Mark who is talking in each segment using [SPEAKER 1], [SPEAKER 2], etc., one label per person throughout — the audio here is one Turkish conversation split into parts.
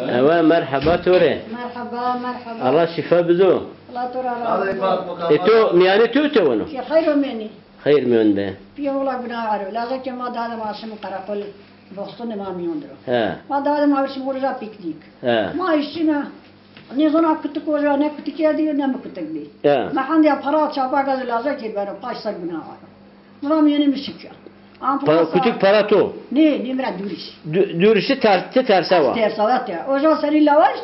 [SPEAKER 1] Evet merhaba Ture.
[SPEAKER 2] مرحبا مرحبا
[SPEAKER 1] Allah şifa bizo.
[SPEAKER 2] الله ترى راضي
[SPEAKER 1] تو مiyane tu onu.
[SPEAKER 2] في خير مني
[SPEAKER 1] Hayır mı önde?
[SPEAKER 2] في والله بنا عارف لا زكي ما داد ما اسم قراقل بوستن ما ميوندرو
[SPEAKER 1] He.
[SPEAKER 2] ما داد ما اسم ورجا بيكنيك
[SPEAKER 1] He.
[SPEAKER 2] ما işine ne zaman kutu koca ne kutu kedi ne mi kutu gidi.
[SPEAKER 1] He.
[SPEAKER 2] Ma handi ya para çapa gazı lazım ki ben paşsak bina var. Buna mi yeni mi çıkıyor?
[SPEAKER 1] Küçük para tu.
[SPEAKER 2] Ne mira duriş.
[SPEAKER 1] Dürüşü terse var.
[SPEAKER 2] Tersavat ya. O zaman senin lavaş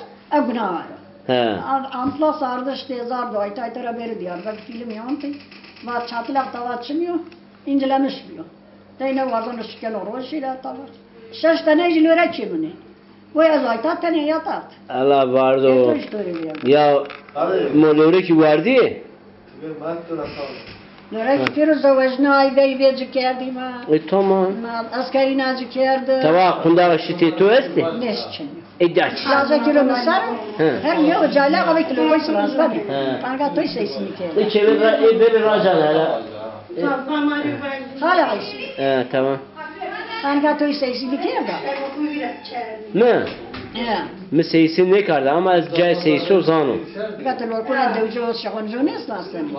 [SPEAKER 2] bina var.
[SPEAKER 1] He.
[SPEAKER 2] Ampla sardı işte zardı ayta ayta beri diyor. Bak film yandı. Va çatlak tava çıkmıyor. İncelemiş diyor. Deyne vardan üstken orosuyla tava. Şaş tane jilöre çimini. Bu yaz ayta tane yatat.
[SPEAKER 1] Allah vardı o. Ya molore ki vardı.
[SPEAKER 2] Löre kipiyoruz da vajna ay bey beyci kerdi ma.
[SPEAKER 1] Tamam.
[SPEAKER 2] Askeri nazı kerdi.
[SPEAKER 1] Tava kunda şiti tu esti.
[SPEAKER 2] Ne için?
[SPEAKER 1] İddiaç.
[SPEAKER 2] Lazı kilo misar. Her yıl cayla kavik kilo koy sıransın.
[SPEAKER 1] He.
[SPEAKER 2] Kanka toy sesini kerdi.
[SPEAKER 1] Çevir beni racan hala.
[SPEAKER 2] Hala ayşe.
[SPEAKER 1] He tamam.
[SPEAKER 2] Kanka toy sesini kerdi.
[SPEAKER 1] Ne?
[SPEAKER 2] He.
[SPEAKER 1] Mi seyisi ne kardı ama az cay seyisi o zanu.
[SPEAKER 2] Gatın orkuna devcu şahoncu ne istersin?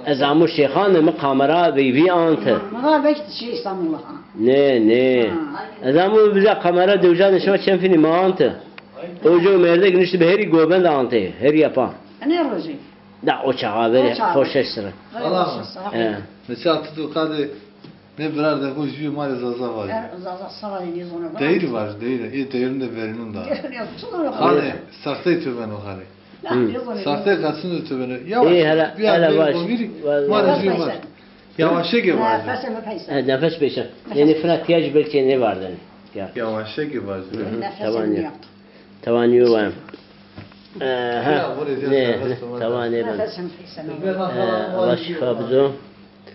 [SPEAKER 1] Az amu şeyhanı mı kamera ve antı.
[SPEAKER 2] Mağar belki şey İstanbul'a.
[SPEAKER 1] Ne. Az amu bize kamera devcan şuna çemfini ma antı. Ojo merde günüştü be heri goben de antı. Her yapa.
[SPEAKER 2] Ne rozi?
[SPEAKER 1] Da o çağa böyle hoş esra.
[SPEAKER 2] Allah.
[SPEAKER 3] Mesela tutukadı ne birer de bu yüzü mali zaza var.
[SPEAKER 2] Zaza sarayınız ona.
[SPEAKER 3] Değil var, değil. İyi değerinde verinin da.
[SPEAKER 2] Hani?
[SPEAKER 3] Hani sakte töben o hani. Sakte kalsın da töbeni. Yavaş.
[SPEAKER 1] İyi hele baş.
[SPEAKER 3] Mali yüzü var. Yavaşça gibi var.
[SPEAKER 1] Nefes beşe. Yani fırat tiyaj belki ne vardı?
[SPEAKER 3] Yavaşça gibi var.
[SPEAKER 1] Tavanıyor var. Ne? Tavanıyor var. Allah şifa bizo.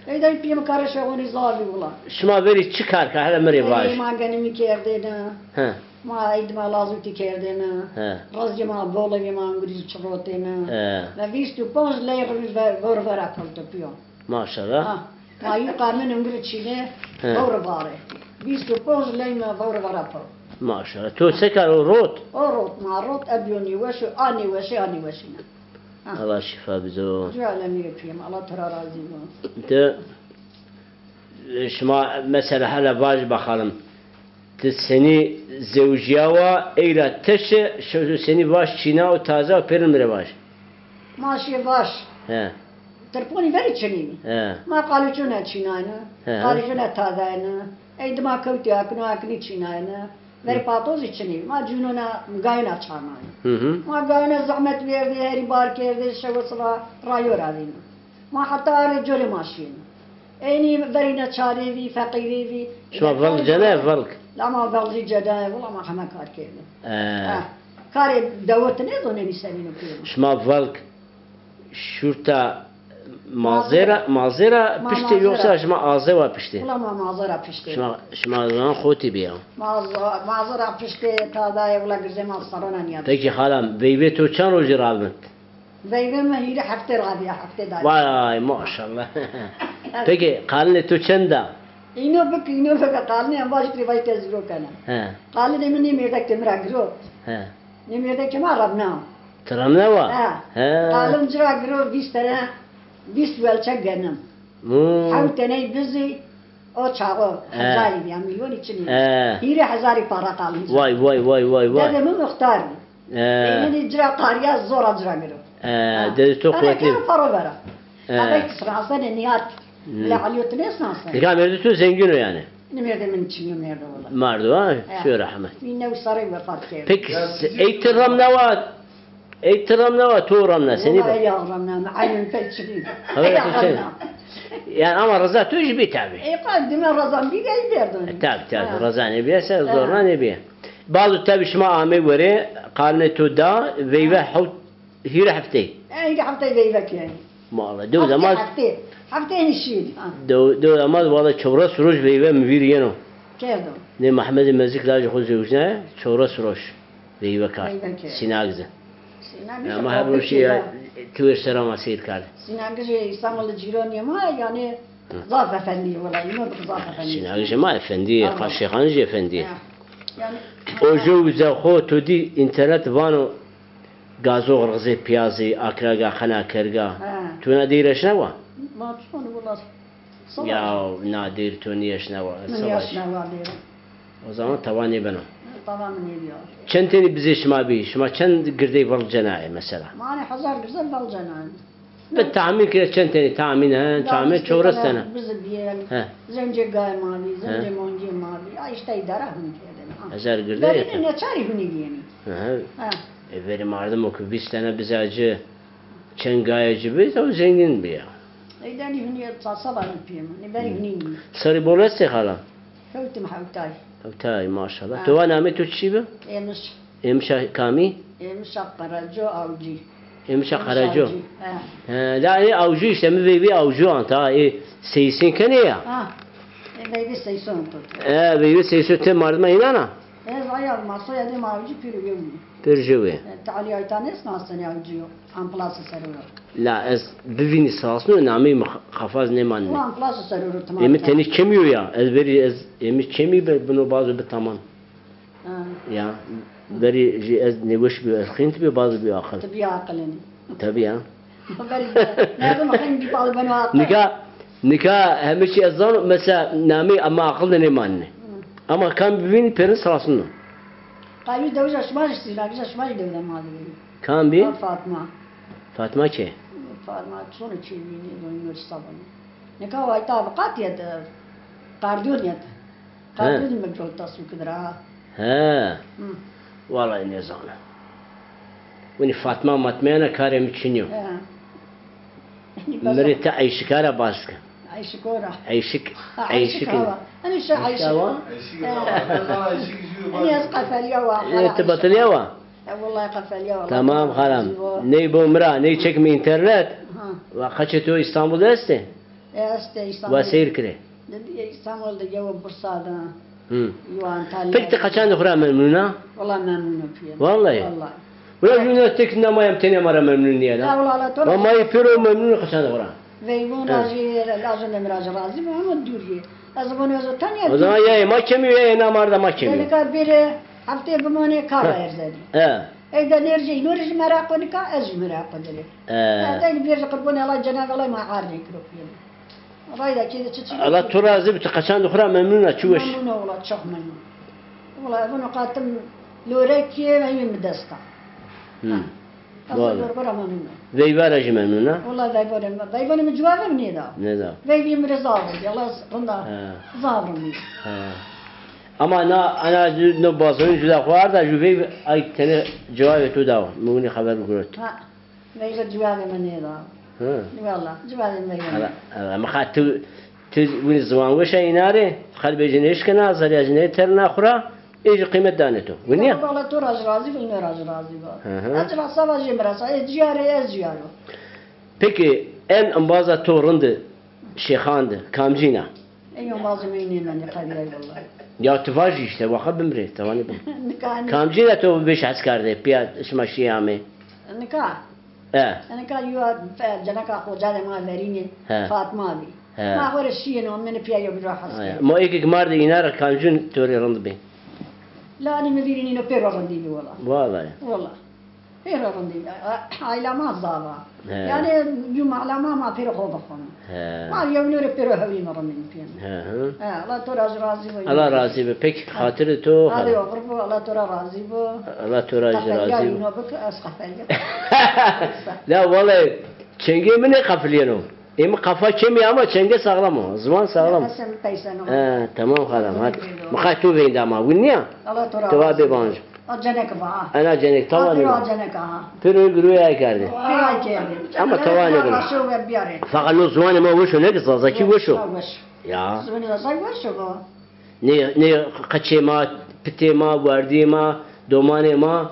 [SPEAKER 2] Eyday piyam karışa onu zavi ula.
[SPEAKER 1] Şuma veri çıkar ka hele meri baş.
[SPEAKER 2] Ma ganimi kerdena.
[SPEAKER 1] Ha.
[SPEAKER 2] Ma idma lazım ti kerdena.
[SPEAKER 1] Ha.
[SPEAKER 2] Razı ma bola ma angriz çorotena.
[SPEAKER 1] Ha.
[SPEAKER 2] La vistu pons leyrimiz var var akıldı piyam.
[SPEAKER 1] Maşallah.
[SPEAKER 2] Ha. Ma yukarının angriz çine var var. Vistu pons leyma var var apal.
[SPEAKER 1] Maşallah. Tu sekar o rot.
[SPEAKER 2] O rot ma rot abyoni veşu ani veşina.
[SPEAKER 1] Allah şifa bizo.
[SPEAKER 2] Cüalemi yapayım. Allah tara razı olsun.
[SPEAKER 1] De şuma mesela hala baş bakalım. De seni zevciyava eyla teşe şu seni baş çina o taze o perimre baş.
[SPEAKER 2] Maaşı baş.
[SPEAKER 1] He.
[SPEAKER 2] Telefonu ver içini.
[SPEAKER 1] He.
[SPEAKER 2] Ma kalıcına çinayna.
[SPEAKER 1] He.
[SPEAKER 2] Kalıcına tazayna. Eydma kavti akni çinayna. Ver patoz içini. Ma cununa gayna çarmayna. Ma gayna zahmet verdi, heri bar kerdi, şevsla rayo radina. Ma hatta rejole maşin. Eni verina çarevi, fakirivi.
[SPEAKER 1] Şuma valk cana valk.
[SPEAKER 2] Lama valci cedaya, valla ma hama kar kerdi.
[SPEAKER 1] He.
[SPEAKER 2] Kare davet ne zone misalini kuyum.
[SPEAKER 1] Şuma valk şurta mazera pişti yoksa şuma azeva pişti.
[SPEAKER 2] Valla ma mazara pişti.
[SPEAKER 1] Şuma zaman khoti biya.
[SPEAKER 2] Mazara pişti, tadaya valla güzel sarona niyat.
[SPEAKER 1] Peki halam beybe to çan roji ralmet.
[SPEAKER 2] Beygem hile hafte radiya hafte dali.
[SPEAKER 1] Vay maşallah. Peki kalne to çanda.
[SPEAKER 2] İno bak kalne ambaş rivayet ezro kana.
[SPEAKER 1] He.
[SPEAKER 2] Kalne ne merdak temra gro.
[SPEAKER 1] He.
[SPEAKER 2] Ne merdak kema rabna.
[SPEAKER 1] Tram ne var?
[SPEAKER 2] He. Kalın cira gro 20 tane 20 velçek genim. Havtene bizi o çağı hazari bir milyon içini. Hire hazari para kalmış.
[SPEAKER 1] Vay.
[SPEAKER 2] Dedemi muhtar. Beni cira qariya zor cira gro.
[SPEAKER 1] Dedi çok kuvvetli.
[SPEAKER 2] Ana para vera. Ama sırasında niyat. La aliyot ne sansa.
[SPEAKER 1] Dikkat merdi tu zengin o yani.
[SPEAKER 2] Ne merdi min için merdi valla.
[SPEAKER 1] Mardu ha? Şu rahmet.
[SPEAKER 2] Minne usarı vefat kerdi.
[SPEAKER 1] Peki eytiram ne var? Eytiram ne var? Tuğram ne? Seni
[SPEAKER 2] Vallahi
[SPEAKER 1] bak.
[SPEAKER 2] yağramna. Aynen felçliyim.
[SPEAKER 1] Evet, yani ama rıza tu jibi tabi.
[SPEAKER 2] Kaddime razan bir gay verdin.
[SPEAKER 1] Tabi. Rıza ne biyse zorla ne biye. Bazı tabi şuma ame vere kalne tu da ve havt hire hafte.
[SPEAKER 2] Hire hafte beyvek yani.
[SPEAKER 1] Mağla. Do zaman
[SPEAKER 2] hafte nişid.
[SPEAKER 1] do zaman valla çevre suruş ve müvir yeno.
[SPEAKER 2] Kerdim.
[SPEAKER 1] Ne Muhammed Mezik lacı huzuruna çevre suruş ve kar. Sinagze. Ama her bir şey tüver serama seyir kar.
[SPEAKER 2] Sinagze İstanbul'da cirani ama yani Zaf Efendi valla. Zaf Efendi.
[SPEAKER 1] Sinagze ma efendi, Şeyhanıcı efendi.
[SPEAKER 2] Yani
[SPEAKER 1] O jowza xo tu di internet vano gazı غرزه پیازی اکرگا خنا کرگا تو ندیرش نوا
[SPEAKER 2] ما چون والله
[SPEAKER 1] یا نادیر تو نیش نوا
[SPEAKER 2] نياش نوادير
[SPEAKER 1] o zaman tavani benim
[SPEAKER 2] طبعا من يبيار
[SPEAKER 1] چند tane bize şma bi şma çend girdi val cenai mesela
[SPEAKER 2] ماني حزار güzel balcanan
[SPEAKER 1] بالتعمير كده çend tane tahmin ha tahmin çorası sana
[SPEAKER 2] Bizi diyelim.
[SPEAKER 1] He.
[SPEAKER 2] Zence gay mavi, zence monci mavi. Ay işte idare huni diyelim.
[SPEAKER 1] Ezer girdi
[SPEAKER 2] Benim ne çari huni diyeni. Ha.
[SPEAKER 1] Verim ardım o ki 20 tane bize acı çengayacı biz o zengin bir ya.
[SPEAKER 2] Eydeni huni sabah yapayım. Ne beri huni.
[SPEAKER 1] Sarı bolası hala.
[SPEAKER 2] Kavtum havtay.
[SPEAKER 1] Tay maşallah. Tu anamı tu çibi?
[SPEAKER 2] Emiş.
[SPEAKER 1] Emşa kami?
[SPEAKER 2] Emiş akbaraco avcı.
[SPEAKER 1] Emşa karaco.
[SPEAKER 2] Ha.
[SPEAKER 1] La avcı işte mi bir avcı anta seysin kene ya.
[SPEAKER 2] Ha. Beybi seyson tut.
[SPEAKER 1] Beybi seysin te marma inana.
[SPEAKER 2] Ayal masaya dem avcı pürüyor.
[SPEAKER 1] Perjewe.
[SPEAKER 2] Tali aytanes nasıl avcı yok. Amplası sarıyor.
[SPEAKER 1] La ez bivini sahasını nami hafaz ne manne.
[SPEAKER 2] Bu amplası sarıyor tamam.
[SPEAKER 1] Emi teni kemiyor ya. Ez veri ez emi kemi bunu bazı bir tamam.
[SPEAKER 2] Ha.
[SPEAKER 1] Ya veri ez nevoş bir khint bir bazı bir akıl.
[SPEAKER 2] Tabii akılını.
[SPEAKER 1] Tabii ya.
[SPEAKER 2] Nerede bakayım bir balı bana akıl.
[SPEAKER 1] Nikah hem şey ezan mesela nami ama akıl ne manne. Ama kan bivini perin sahasını.
[SPEAKER 2] Kaybı da uca şmaj istiyor. Güzel şmaj devre malı.
[SPEAKER 1] Kan bir
[SPEAKER 2] Fatma.
[SPEAKER 1] Fatma ki.
[SPEAKER 2] Fatma sonra çiğnini dönüyor sabah. Ne kadar vay tabi kat ya da kardiyon ya da. Kardiyon mu jolta su kadar.
[SPEAKER 1] He. Vallahi ne zaman. Vini Fatma matmayana karem içiniyor. Meri ta ayşikara baskı.
[SPEAKER 2] Ayşikora.
[SPEAKER 1] Ayşik.
[SPEAKER 2] Hani şu ayşik. Hani az kafaliya var.
[SPEAKER 1] Tıbatılıyor wa.
[SPEAKER 2] Vallahi kafaliya var.
[SPEAKER 1] Tamam haram. Ne bu mra ne çekme internet. Ve kaçtı İstanbul'da este.
[SPEAKER 2] İşte İstanbul.
[SPEAKER 1] Ve seyir kire.
[SPEAKER 2] Dedi İstanbul'da cevap Bursa'da. Yuvan Talya.
[SPEAKER 1] Peki kaçan da memnuna?
[SPEAKER 2] Vallahi memnunum.
[SPEAKER 1] Vallahi. Vallahi juna tekne mayam tene mara memnun niye la?
[SPEAKER 2] Vallahi.
[SPEAKER 1] Ama yapıyor memnun kaçan da
[SPEAKER 2] Ve bu lazım demir razı mı ama duriye. Azman özü tanıyor.
[SPEAKER 1] O zaman ya mahkemiyor ya namarda mahkemiyor.
[SPEAKER 2] Yani kar biri haftaya bu mane kar erzedi. Eyda nerci nuriş merak konika az merak edeli. Tabii bir kurban Allah Cenab-ı Allah mağarne kropiyeli. Rayda kedi çiçi.
[SPEAKER 1] Allah turazi bir kaçan da memnun çuvaş.
[SPEAKER 2] Memnun ola çok memnun. Vallahi bunu katım loreki ve yumdasta.
[SPEAKER 1] Vallahi. Veyvaracı memnun ha?
[SPEAKER 2] Vallahi veyvarım cevabım ne da?
[SPEAKER 1] Ne da?
[SPEAKER 2] Veyvim rızavı. Allah bunda zavrım.
[SPEAKER 1] Ama ana no bazı juda var da juve ay tane cevap etu da. Mugni haber görüt.
[SPEAKER 2] Ha. Veyva cevabım ne da? Vallahi cevabım veyva.
[SPEAKER 1] Ama xatu win zaman وش ایناره خال بجنش کنه از ریاضی ترنا خورا ایج قیمت دانتو ونیا
[SPEAKER 2] والله تو راز راضی و نه راز راضی با اجرا سواجی مراسا eciyare eciyaro.
[SPEAKER 1] Peki en ambaza torundu şeyhandı kamcina.
[SPEAKER 2] En ambaza meyni ben kabile vallahi.
[SPEAKER 1] Ya tıvaj işte vakı bimri tavani bu. Kamcina to beş askardı piyat isma şiyame.
[SPEAKER 2] Nikah. Nikah yuva canaka hoca ma verini Fatma abi. ما هو الشيء إنه من فيها بروح حسين.
[SPEAKER 1] ما إيك مرد إنار كامجون توري رند بين.
[SPEAKER 2] لا أنا مديرين إنه بيرو رندي والله. والله. بيرو رندي. علامات ضابة. يعني يوم علامة ما بيرو خوف خونه. ما اليوم نور بيرو هوي مرة من فينا. الله ترى راضي.
[SPEAKER 1] الله راضي بك خاطر تو.
[SPEAKER 2] هذا يقرب الله ترى راضي بو.
[SPEAKER 1] الله ترى راضي.
[SPEAKER 2] إنه بك أسقفلي.
[SPEAKER 1] لا والله çenge mi ne kafiliyorsun? Kafa kemiği ama çenge sağlam o. Zaman sağlam. Tamam halam hadi. Mukaytu verin ama. Winniya? Tava be banj. Ana cenek tava ne? Piro gruya geldi. Ama tava ne gülü? Fakat o zaman ama vuşu ne kızı? Zaki vuşu. Ya. Ne kaçema, pitema, vardima, domانema,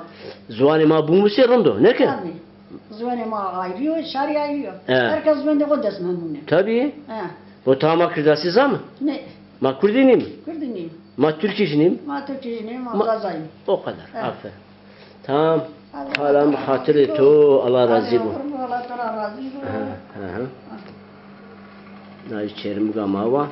[SPEAKER 1] zuanema bu musirando. Ne ki?
[SPEAKER 2] Zuvane ma ayırıyor, şari ayırıyor. Herkes bende o des memnun.
[SPEAKER 1] Tabii. O tamam kırdası zam?
[SPEAKER 2] Ne?
[SPEAKER 1] Ma Kurdinim.
[SPEAKER 2] Kurdinim.
[SPEAKER 1] Ma Türkçenim.
[SPEAKER 2] Ma Türkçenim, ma Gazayım.
[SPEAKER 1] O kadar. Aferin. Tamam. Halam hatırı to Allah razı bu.
[SPEAKER 2] Allah Teala razı bu.
[SPEAKER 1] Na içerim gama var.